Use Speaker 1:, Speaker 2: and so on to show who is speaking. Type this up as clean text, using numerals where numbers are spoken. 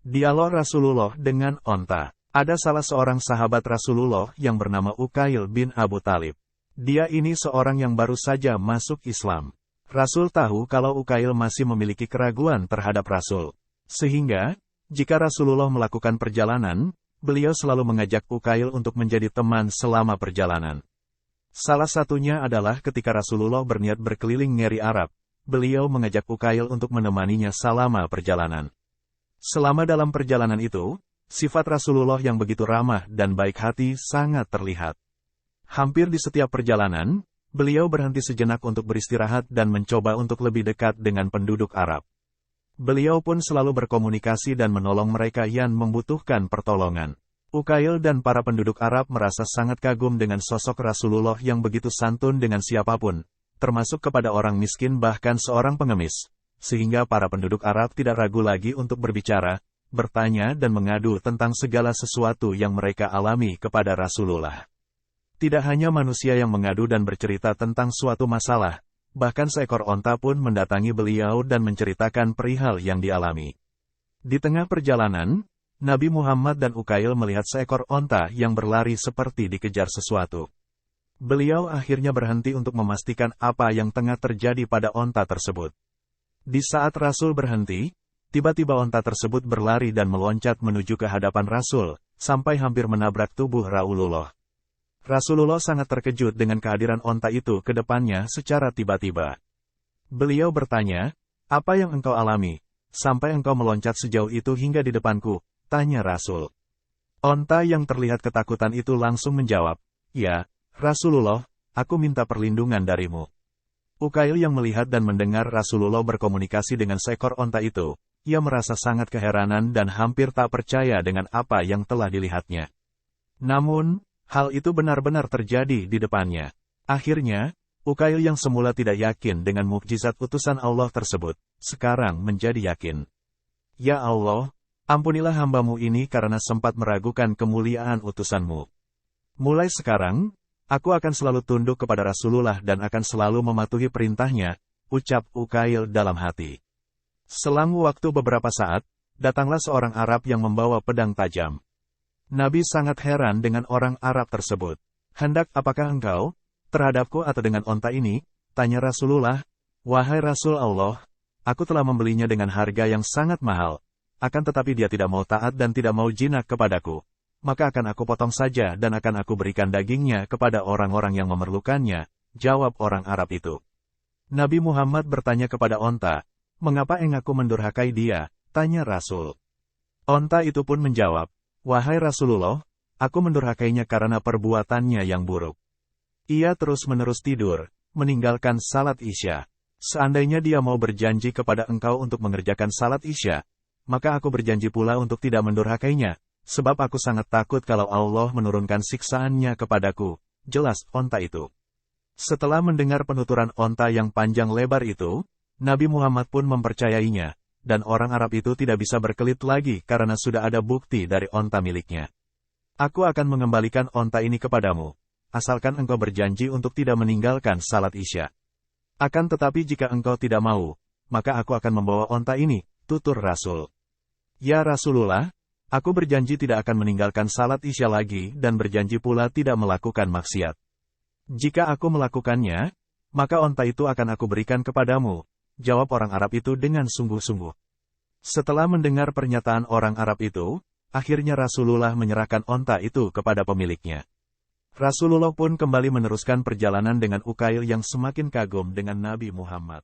Speaker 1: Dialog Rasulullah dengan onta. Ada salah seorang sahabat Rasulullah yang bernama Uqail bin Abu Talib. Dia ini seorang yang baru saja masuk Islam. Rasul tahu kalau Uqail masih memiliki keraguan terhadap Rasul. Sehingga, jika Rasulullah melakukan perjalanan, beliau selalu mengajak Uqail untuk menjadi teman selama perjalanan. Salah satunya adalah ketika Rasulullah berniat berkeliling negeri Arab, beliau mengajak Uqail untuk menemaninya selama perjalanan. Selama dalam perjalanan itu, sifat Rasulullah yang begitu ramah dan baik hati sangat terlihat. Hampir di setiap perjalanan, beliau berhenti sejenak untuk beristirahat dan mencoba untuk lebih dekat dengan penduduk Arab. Beliau pun selalu berkomunikasi dan menolong mereka yang membutuhkan pertolongan. Uqail dan para penduduk Arab merasa sangat kagum dengan sosok Rasulullah yang begitu santun dengan siapapun, termasuk kepada orang miskin bahkan seorang pengemis, sehingga para penduduk Arab tidak ragu lagi untuk berbicara, bertanya dan mengadu tentang segala sesuatu yang mereka alami kepada Rasulullah. Tidak hanya manusia yang mengadu dan bercerita tentang suatu masalah, bahkan seekor onta pun mendatangi beliau dan menceritakan perihal yang dialami. Di tengah perjalanan, Nabi Muhammad dan Uqail melihat seekor onta yang berlari seperti dikejar sesuatu. Beliau akhirnya berhenti untuk memastikan apa yang tengah terjadi pada onta tersebut. Di saat Rasul berhenti, tiba-tiba onta tersebut berlari dan meloncat menuju ke hadapan Rasul, sampai hampir menabrak tubuh Rasulullah. Rasulullah sangat terkejut dengan kehadiran onta itu ke depannya secara tiba-tiba. Beliau bertanya, "Apa yang engkau alami, sampai engkau meloncat sejauh itu hingga di depanku?" tanya Rasul. Onta yang terlihat ketakutan itu langsung menjawab, "Ya, Rasulullah, aku minta perlindungan darimu." Uqail yang melihat dan mendengar Rasulullah berkomunikasi dengan seekor onta itu, ia merasa sangat keheranan dan hampir tak percaya dengan apa yang telah dilihatnya. Namun, hal itu benar-benar terjadi di depannya. Akhirnya, Uqail yang semula tidak yakin dengan mukjizat utusan Allah tersebut, sekarang menjadi yakin. "Ya Allah, ampunilah hamba-Mu ini karena sempat meragukan kemuliaan utusan-Mu. Mulai sekarang, aku akan selalu tunduk kepada Rasulullah dan akan selalu mematuhi perintahnya," ucap Uqail dalam hati. Selang waktu beberapa saat, datanglah seorang Arab yang membawa pedang tajam. Nabi sangat heran dengan orang Arab tersebut. "Hendak apakah engkau, terhadapku atau dengan onta ini?" tanya Rasulullah. "Wahai Rasul Allah, aku telah membelinya dengan harga yang sangat mahal, akan tetapi dia tidak mau taat dan tidak mau jinak kepadaku. Maka akan aku potong saja dan akan aku berikan dagingnya kepada orang-orang yang memerlukannya," jawab orang Arab itu. Nabi Muhammad bertanya kepada onta, "Mengapa engkau mendurhakai dia?" tanya Rasul. Onta itu pun menjawab, "Wahai Rasulullah, aku mendurhakainya karena perbuatannya yang buruk. Ia terus-menerus tidur, meninggalkan salat Isya. Seandainya dia mau berjanji kepada engkau untuk mengerjakan salat Isya, maka aku berjanji pula untuk tidak mendurhakainya, sebab aku sangat takut kalau Allah menurunkan siksaannya kepadaku," jelas onta itu. Setelah mendengar penuturan onta yang panjang lebar itu, Nabi Muhammad pun mempercayainya, dan orang Arab itu tidak bisa berkelit lagi karena sudah ada bukti dari onta miliknya. "Aku akan mengembalikan onta ini kepadamu, asalkan engkau berjanji untuk tidak meninggalkan salat Isya. Akan tetapi jika engkau tidak mau, maka aku akan membawa onta ini," tutur Rasul. "Ya Rasulullah, aku berjanji tidak akan meninggalkan salat Isya lagi dan berjanji pula tidak melakukan maksiat. Jika aku melakukannya, maka onta itu akan aku berikan kepadamu," jawab orang Arab itu dengan sungguh-sungguh. Setelah mendengar pernyataan orang Arab itu, akhirnya Rasulullah menyerahkan onta itu kepada pemiliknya. Rasulullah pun kembali meneruskan perjalanan dengan Uqail yang semakin kagum dengan Nabi Muhammad.